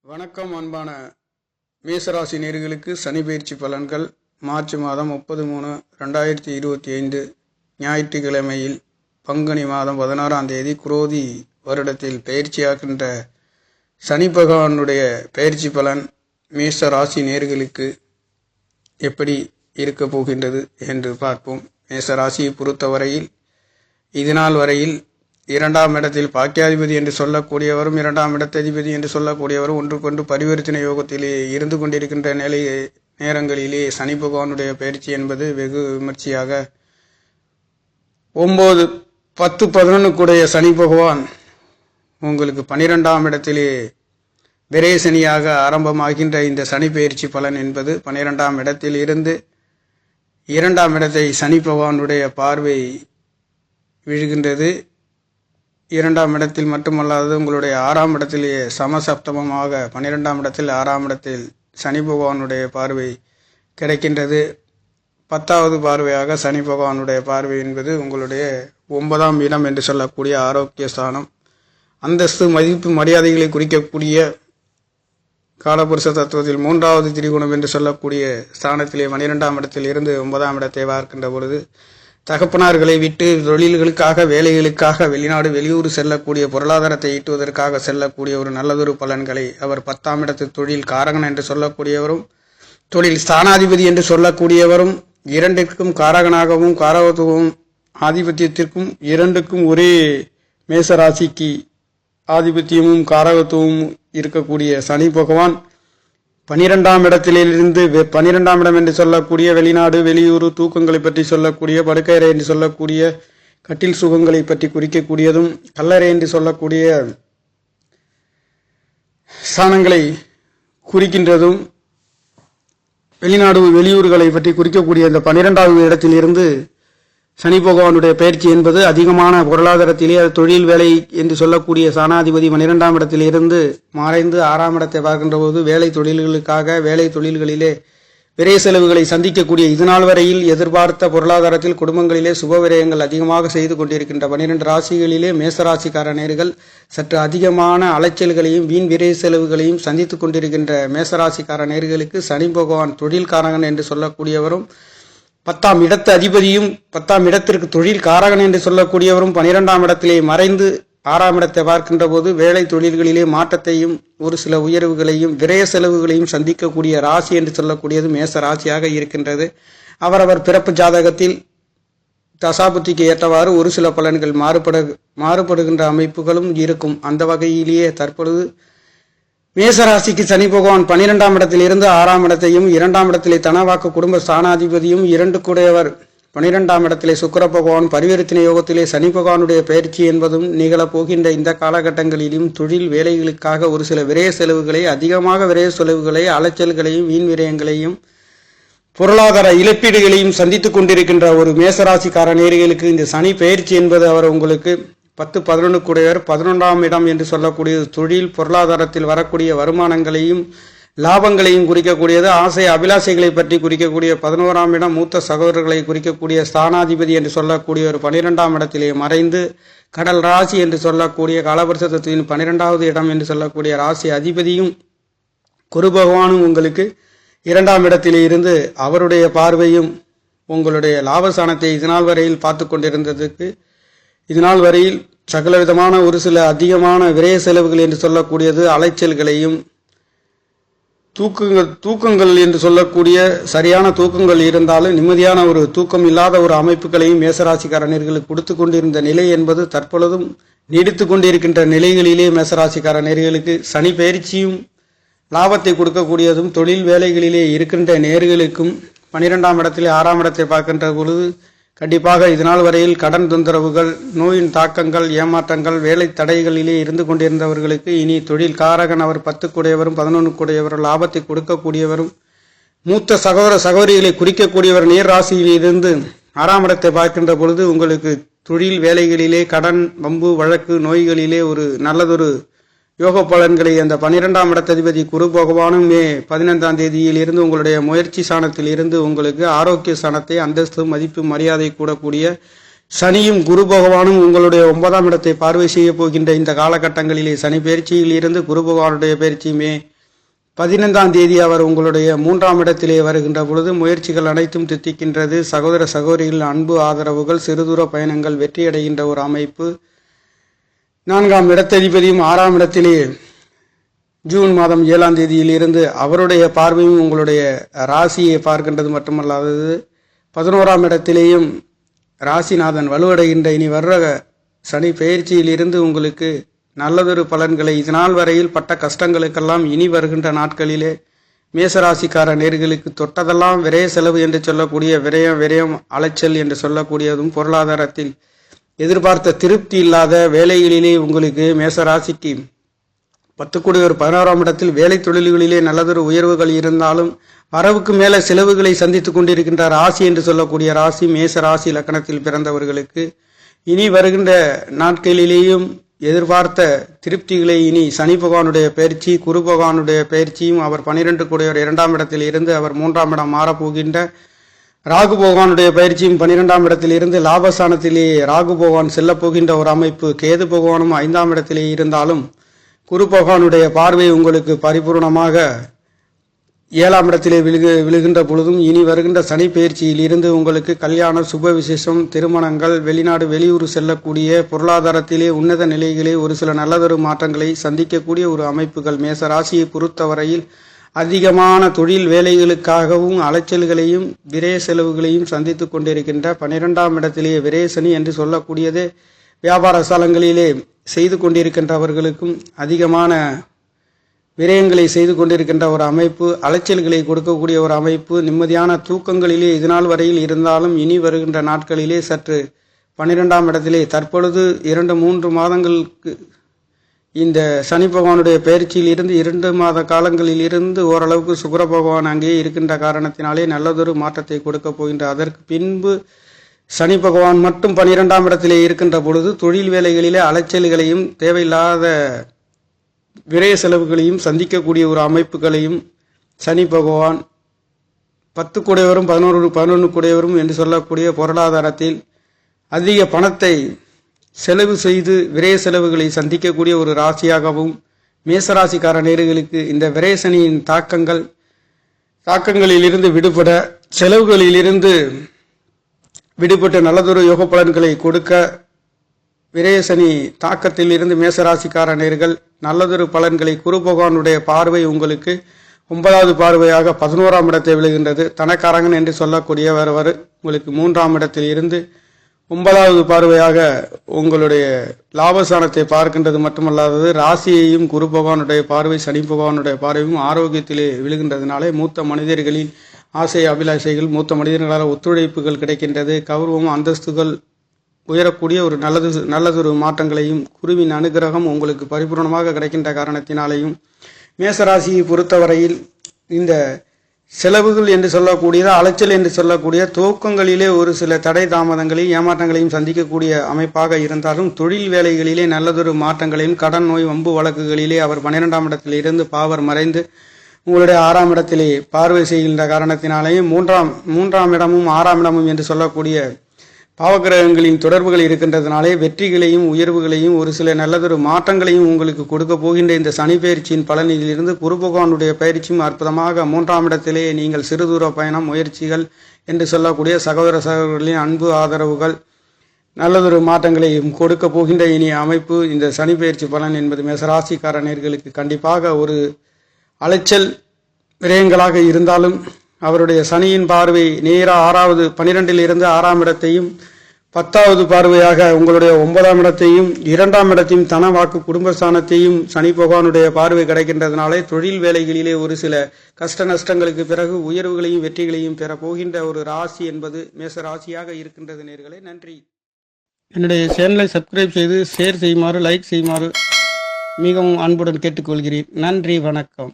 வணக்கம் அன்பான மேசராசி நேயர்களுக்கு சனி பயிற்சி பலன்கள் மார்ச் மாதம் 30/3/2025 ஞாயிற்றுக்கிழமையில் பங்குனி மாதம் 16ஆம் தேதி குரோதி வருடத்தில் பயிற்சியாகின்ற சனி பகவானுடைய பயிற்சி பலன் மேச ராசி நேயர்களுக்கு எப்படி இருக்க போகின்றது என்று பார்ப்போம். மேச ராசியை பொறுத்தவரையில் இதுநாள் வரையில் இரண்டாம் இடத்தில் பாக்கியாதிபதி என்று சொல்லக்கூடியவரும் இரண்டாம் இடத்ததிபதி என்று சொல்லக்கூடியவரும் ஒன்றுக்கொன்று பரிவர்த்தனை யோகத்திலே இருந்து கொண்டிருக்கின்ற நேரங்களிலே சனி பகவானுடைய பயிற்சி என்பது வெகு விமர்சையாக 9, 10, 11 கூடிய சனி பகவான் உங்களுக்கு 12ஆம் இடத்திலே விரை சனியாக ஆரம்பமாகின்ற இந்த சனி பயிற்சி பலன் என்பது 12ஆம் இடத்தில் இருந்து 2ஆம் இடத்தை சனி பகவானுடைய பார்வை விழுகின்றது. 2ஆம் இடத்தில் மட்டுமல்லாது உங்களுடைய 6ஆம் இடத்திலேயே சமசப்தமமாக 12ஆம் இடத்தில் 6ஆம் இடத்தில் சனி பகவானுடைய பார்வை கிடைக்கின்றது. 10வது பார்வையாக சனி பகவானுடைய பார்வை என்பது உங்களுடைய 9ஆம் இடம் என்று சொல்லக்கூடிய ஆரோக்கிய ஸ்தானம், அந்தஸ்து, மதிப்பு, மரியாதைகளை குறிக்கக்கூடிய காலபுருஷ தத்துவத்தில் 3வது திரிகோணம் என்று சொல்லக்கூடிய ஸ்தானத்திலே 12ஆம் இடத்தில் இருந்து 9ஆம் இடத்தை பார்க்கின்ற பொழுது தகப்பனார்களை விட்டு தொழில்களுக்காக வேலைகளுக்காக வெளிநாடு வெளியூர் செல்லக்கூடிய பொருளாதாரத்தை ஈட்டுவதற்காக செல்லக்கூடிய ஒரு நல்லதொரு பலன்களை அவர் 10ஆம் இடத்து தொழில் காரகன் என்று சொல்லக்கூடியவரும் தொழில் ஸ்தானாதிபதி என்று சொல்லக்கூடியவரும் இரண்டிற்கும் காரகனாகவும் காரகத்துவம் ஆதிபத்தியத்திற்கும் இரண்டுக்கும் ஒரே மேசராசிக்கு ஆதிபத்தியமும் காரகத்துவமும் இருக்கக்கூடிய சனி பகவான் 12ஆம் இடத்திலிருந்து 12ஆம் இடம் என்று சொல்லக்கூடிய வெளிநாடு வெளியூர் தூக்கங்களை பற்றி சொல்லக்கூடிய படுக்கையறை என்று சொல்லக்கூடிய கட்டில் சுகங்களை பற்றி குறிக்கக்கூடியதும் கல்லறை என்று சொல்லக்கூடிய ஸ்தானங்களை குறிக்கின்றதும் வெளிநாடு வெளியூர்களை பற்றி குறிக்கக்கூடிய அந்த 12வது இடத்தில் இருந்து சனி பகவானுடைய பயிற்சி என்பது அதிகமான பொருளாதாரத்திலே தொழில் வேலை என்று சொல்லக்கூடிய ஸ்தானாதிபதி 12ஆம் இடத்தில் இருந்து மறைந்து 6ஆம் இடத்தை பார்க்கின்ற போது வேலை தொழில்களுக்காக வேலை தொழில்களிலே விரை செலவுகளை சந்திக்கக்கூடிய இதுநாள் வரையில் எதிர்பார்த்த பொருளாதாரத்தில் குடும்பங்களிலே சுப விரயங்கள் அதிகமாக செய்து கொண்டிருக்கின்ற 12 ராசிகளிலே மேசராசிக்கார நேயர்கள் சற்று அதிகமான அலைச்சல்களையும் வீண் விரை செலவுகளையும் சந்தித்து கொண்டிருக்கின்ற மேசராசிக்கார நேயர்களுக்கு சனி பகவான் தொழில்காரகன் என்று சொல்லக்கூடியவரும் 10ஆம் இடத்து அதிபதியும் 10ஆம் இடத்திற்கு தொழில் காரகன் என்று சொல்லக்கூடியவரும் 12ஆம் இடத்திலே மறைந்து 6ஆம் இடத்தை பார்க்கின்ற போது வேலை தொழில்களிலே மாற்றத்தையும் ஒரு சில உயர்வுகளையும் விரய செலவுகளையும் சந்திக்கக்கூடிய ராசி என்று சொல்லக்கூடியது மேச ராசியாக இருக்கின்றது. அவரவர் பிறப்பு ஜாதகத்தில் தசாபுத்திக்கு ஏற்றவாறு ஒரு சில பலன்கள் மாறுபடுகின்ற அமைப்புகளும் இருக்கும். அந்த வகையிலேயே தற்பொழுது மேசராசிக்கு சனி பகவான் 12ஆம் இடத்தில் இருந்து 6ஆம் இடத்தையும் 2ஆம் இடத்திலே தனவாக்கு குடும்ப ஸ்தானாதிபதியும் 2 கூடையவர் 12ஆம் இடத்திலே சுக்கிர பகவான் பரிவர்த்தனை யோகத்திலே சனி பகவானுடைய பயிற்சி என்பதும் நிகழப் போகின்ற இந்த காலகட்டங்களிலும் தொழில் வேலைகளுக்காக ஒரு சில விரய செலவுகளை அதிகமாக விரய செலவுகளை அலைச்சல்களையும் வீண் விரயங்களையும் பொருளாதார இழப்பீடுகளையும் சந்தித்துக் கொண்டிருக்கின்ற ஒரு மேசராசிக்கார நேயர்களுக்கு இந்த சனி பயிற்சி என்பது அவர் உங்களுக்கு 10, 11 கூடையவர் 11ஆம் இடம் என்று சொல்லக்கூடிய தொழில் பொருளாதாரத்தில் வரக்கூடிய வருமானங்களையும் லாபங்களையும் குறிக்கக்கூடியது. ஆசை அபிலாசைகளை பற்றி குறிக்கக்கூடிய 11ஆம் இடம் மூத்த சகோதரர்களை குறிக்கக்கூடிய ஸ்தானாதிபதி என்று சொல்லக்கூடிய ஒரு 12ஆம் இடத்திலே மறைந்து கடல் ராசி என்று சொல்லக்கூடிய காலபுருஷத்தின் 12வது இடம் என்று சொல்லக்கூடிய ராசி அதிபதியும் குரு பகவானும் உங்களுக்கு 2ஆம் இடத்திலே இருந்து அவருடைய பார்வையும் உங்களுடைய லாபஸ்தானத்தை இதனால் வரையில் பார்த்து கொண்டிருந்ததுக்கு இதனால் வரையில் சகலவிதமான ஒரு சில அதிகமான விரய செலவுகள் என்று சொல்லக்கூடியது அலைச்சல்களையும் தூக்கங்கள் என்று சொல்லக்கூடிய சரியான தூக்கங்கள் இருந்தாலும் நிம்மதியான ஒரு தூக்கம் இல்லாத ஒரு அமைப்புகளையும் மேசராசிக்காரர்களுக்கு கொடுத்து கொண்டிருந்த நிலை என்பது தற்பொழுதும் நீடித்து கொண்டிருக்கின்ற நிலைகளிலே மேசராசிக்காரர்களுக்கு சனி பயிற்சியும் லாபத்தை கொடுக்கக்கூடியதும் தொழில் வேலைகளிலே இருக்கின்ற நேர்களுக்கும் 12ஆம் இடத்திலே 6ஆம் இடத்தை பார்க்கின்ற பொழுது கண்டிப்பாக இதனால் வரையில் கடன் தொந்தரவுகள், நோயின் தாக்கங்கள், ஏமாற்றங்கள், வேலை தடைகளிலே இருந்து கொண்டிருந்தவர்களுக்கு இனி தொழில் காரகன் அவர் 10 கூடையவரும் 11 கூடையவரும் லாபத்தை கொடுக்கக்கூடியவரும் மூத்த சகோதர சகோதரிகளை குறிக்கக்கூடியவர் நேர் ராசியிலிருந்து 6ஆம் இடத்தை பார்க்கின்ற பொழுது உங்களுக்கு தொழில் வேலைகளிலே கடன், வம்பு, வழக்கு, நோய்களிலே ஒரு நல்லதொரு யோக பலன்களை அந்த 12ஆம் இடத்ததிபதி குரு பகவானும் மே 15ஆம் தேதியில் இருந்து உங்களுடைய முயற்சி ஸ்தானத்தில் இருந்து உங்களுக்கு ஆரோக்கிய ஸ்தானத்தை அந்தஸ்து மதிப்பு மரியாதை கூடக்கூடிய சனியும் குரு பகவானும் உங்களுடைய 9ஆம் இடத்தை பார்வை செய்ய போகின்ற இந்த காலகட்டங்களிலே சனி பயிற்சியில் இருந்து குரு பகவானுடைய பயிற்சி மே 15ஆம் தேதி அவர் உங்களுடைய 3ஆம் இடத்திலே வருகின்ற பொழுது முயற்சிகள் அனைத்தும் தித்திக்கின்றது. சகோதர சகோதரிகள் அன்பு ஆதரவுகள், சிறுதூர பயணங்கள் வெற்றியடைகின்ற ஒரு அமைப்பு. 4ஆம் இடத்ததிபதியும் 6ஆம் இடத்திலே ஜூன் மாதம் 7ஆம் தேதியிலிருந்து அவருடைய பார்வையும் உங்களுடைய ராசியை பார்க்கின்றது மட்டுமல்லாதது 11ஆம் இடத்திலேயும் ராசிநாதன் வலுவடைகின்ற இனி வர்ற சனி பெயர்ச்சியிலிருந்து உங்களுக்கு நல்லதொரு பலன்களை இதனால் வரையில் பட்ட கஷ்டங்களுக்கெல்லாம் இனி வருகின்ற நாட்களிலே மேசராசிக்கார நேர்களுக்கு தொட்டதெல்லாம் விரய செலவு என்று சொல்லக்கூடிய விரயம் அலைச்சல் என்று சொல்லக்கூடியதும் பொருளாதாரத்தில் எதிர்பார்த்த திருப்தி இல்லாத வேலைகளிலே உங்களுக்கு மேசராசிக்கு 10 கூடியோர் 11ஆம் இடத்தில் வேலை தொழில்களிலே நல்லதொரு உயர்வுகள் இருந்தாலும் வரவுக்கு மேல செலவுகளை சந்தித்துக் கொண்டிருக்கின்ற ராசி என்று சொல்லக்கூடிய ராசி மேச ராசி லக்கணத்தில் பிறந்தவர்களுக்கு இனி வருகின்ற நாட்களிலேயும் எதிர்பார்த்த திருப்திகளை இனி சனி பகவானுடைய பயிற்சி, குரு பகவானுடைய பயிற்சியும், அவர் 12 கூடியோர் 2ஆம் இடத்தில் இருந்து அவர் 3ஆம் இடம் மாறப்போகின்ற ராகு பகவானுடைய பயிற்சியும் 12ஆம் இடத்தில் இருந்து லாபஸ்தானத்திலே ராகு பகவான் செல்ல போகின்ற ஒரு அமைப்பு. கேது பகவானும் 5ஆம் இடத்திலே இருந்தாலும் குரு பகவானுடைய பார்வை உங்களுக்கு பரிபூர்ணமாக 7ஆம் இடத்திலே விழுகின்ற பொழுதும் இனி வருகின்ற சனி பயிற்சியில் இருந்து உங்களுக்கு கல்யாண சுப விசேஷம், திருமணங்கள், வெளிநாடு வெளியூர் செல்லக்கூடிய பொருளாதாரத்திலே உன்னத நிலைகளே ஒரு சில நல்லதொரு மாற்றங்களை சந்திக்கக்கூடிய ஒரு அமைப்புகள். மேச ராசியை பொறுத்தவரையில் அதிகமான தொழில் வேலைகளுக்காகவும் அலைச்சல்களையும் விரய செலவுகளையும் சந்தித்து கொண்டிருக்கின்ற 12ஆம் இடத்திலே விரய சனி என்று சொல்லக்கூடியது வியாபார ஸ்தலங்களிலே செய்து கொண்டிருக்கின்றவர்களுக்கும் அதிகமான விரயங்களை செய்து கொண்டிருக்கின்ற ஒரு அமைப்பு, அலைச்சல்களை கொடுக்கக்கூடிய ஒரு அமைப்பு. நிம்மதியான தூக்கங்களிலே இதனால் வரையில் இருந்தாலும் இனி வருகின்ற நாட்களிலே சற்று 12ஆம் இடத்திலே தற்பொழுது 2-3 மாதங்களுக்கு இந்த சனி பகவானுடைய பயிற்சியில் இருந்து 2 மாத காலங்களில் இருந்து ஓரளவுக்கு சுக்கிர பகவான் அங்கேயே இருக்கின்ற காரணத்தினாலே நல்லதொரு மாற்றத்தை கொடுக்க போகின்ற அதற்கு பின்பு சனி பகவான் மட்டும் 12ஆம் இடத்திலே இருக்கின்ற பொழுது தொழில் வேலைகளிலே அலைச்சல்களையும் தேவையில்லாத விரய செலவுகளையும் சந்திக்கக்கூடிய ஒரு அமைப்புகளையும் சனி பகவான் 10 கூடையவரும் 11 கூடையவரும் என்று சொல்லக்கூடிய பொருளாதாரத்தில் அதிக பணத்தை செலவு செய்து விரய செலவுகளை சந்திக்கக்கூடிய ஒரு ராசியாகவும் மேசராசிக்கார நேயர்களுக்கு இந்த விரய சனியின் தாக்கங்களிலிருந்து விடுபட, செலவுகளிலிருந்து விடுபட்ட நல்லதொரு யோக பலன்களை கொடுக்க விரயசனி தாக்கத்தில் இருந்து மேசராசிக்கார நேயர்கள் நல்லதொரு பலன்களை குரு பகவானுடைய பார்வை உங்களுக்கு 9வது பார்வையாக 11ஆம் இடத்தை விழுகின்றது. தனக்காரங்கன் என்று சொல்லக்கூடியவர் உங்களுக்கு 3ஆம் இடத்தில் இருந்து 9வது பார்வையாக உங்களுடைய லாபஸ்தானத்தை பார்க்கின்றது மட்டுமல்லாதது ராசியையும் குரு பகவானுடைய பார்வை சனி பகவானுடைய பார்வையும் ஆரோக்கியத்திலே விழுகின்றதுனாலே மூத்த மனிதர்களின் ஆசை அபிலாஷைகள், மூத்த மனிதர்களால் ஒத்துழைப்புகள் கிடைக்கின்றது. கௌரவம் அந்தஸ்துகள் உயரக்கூடிய ஒரு நல்லதொரு மாற்றங்களையும் குருவின் அனுகிரகம் உங்களுக்கு பரிபூர்ணமாக கிடைக்கின்ற காரணத்தினாலேயும் மேசராசியை பொறுத்தவரையில் இந்த செலவுகள் என்று சொல்லக்கூடியது, அலைச்சல் என்று சொல்லக்கூடிய துவக்கங்களிலே ஒரு சில தடை தாமதங்களையும் ஏமாற்றங்களையும் சந்திக்கக்கூடிய அமைப்பாக இருந்தாலும் தொழில் வேலைகளிலே நல்லதொரு மாற்றங்களையும், கடன் நோய் வம்பு வழக்குகளிலே அவர் 12ஆம் இடத்தில் இருந்து பாவர் மறைந்து உங்களுடைய 6ஆம் இடத்திலே பார்வை செய்கின்ற காரணத்தினாலேயும் 3ஆம் இடமும் 6ஆம் இடமும் என்று சொல்லக்கூடிய பாவகிரகங்களின் தொடர்புகள் இருக்கின்றதுனாலே வெற்றிகளையும் உயர்வுகளையும் ஒரு சில நல்லதொரு மாற்றங்களையும் உங்களுக்கு கொடுக்க போகின்ற இந்த சனி பயிற்சியின் பலனிலிருந்து குரு பகவானுடைய பயிற்சியும் அற்புதமாக 3ஆம் இடத்திலே நீங்கள் சிறுதூர பயணம் முயற்சிகள் என்று சொல்லக்கூடிய சகோதர சகோதரர்களின் அன்பு ஆதரவுகள் நல்லதொரு மாற்றங்களையும் கொடுக்க போகின்ற இனிய அமைப்பு இந்த சனி பயிற்சி பலன் என்பது மேசராசிக்கார நேயர்களுக்கு கண்டிப்பாக ஒரு அலைச்சல் விரயங்களாக இருந்தாலும் அவருடைய சனியின் பார்வை நேராக 12இல் இருந்து 6ஆம் இடத்தையும் 10வது பார்வையாக உங்களுடைய 9ஆம் இடத்தையும் 2ஆம் இடத்தையும் தன வாக்கு குடும்பஸ்தானத்தையும் சனி பகவானுடைய பார்வை கிடைக்கின்றதுனாலே தொழில் வேலைகளிலே ஒரு சில கஷ்ட நஷ்டங்களுக்கு பிறகு உயர்வுகளையும் வெற்றிகளையும் பெற போகின்ற ஒரு ராசி என்பது மேச ராசியாக இருக்கின்றது. நேயர்களே, நன்றி. என்னுடைய சேனலை சப்ஸ்கிரைப் செய்து ஷேர் செய்யுமாறு, லைக் செய்யுமாறு மிகவும் அன்புடன் கேட்டுக்கொள்கிறேன். நன்றி, வணக்கம்.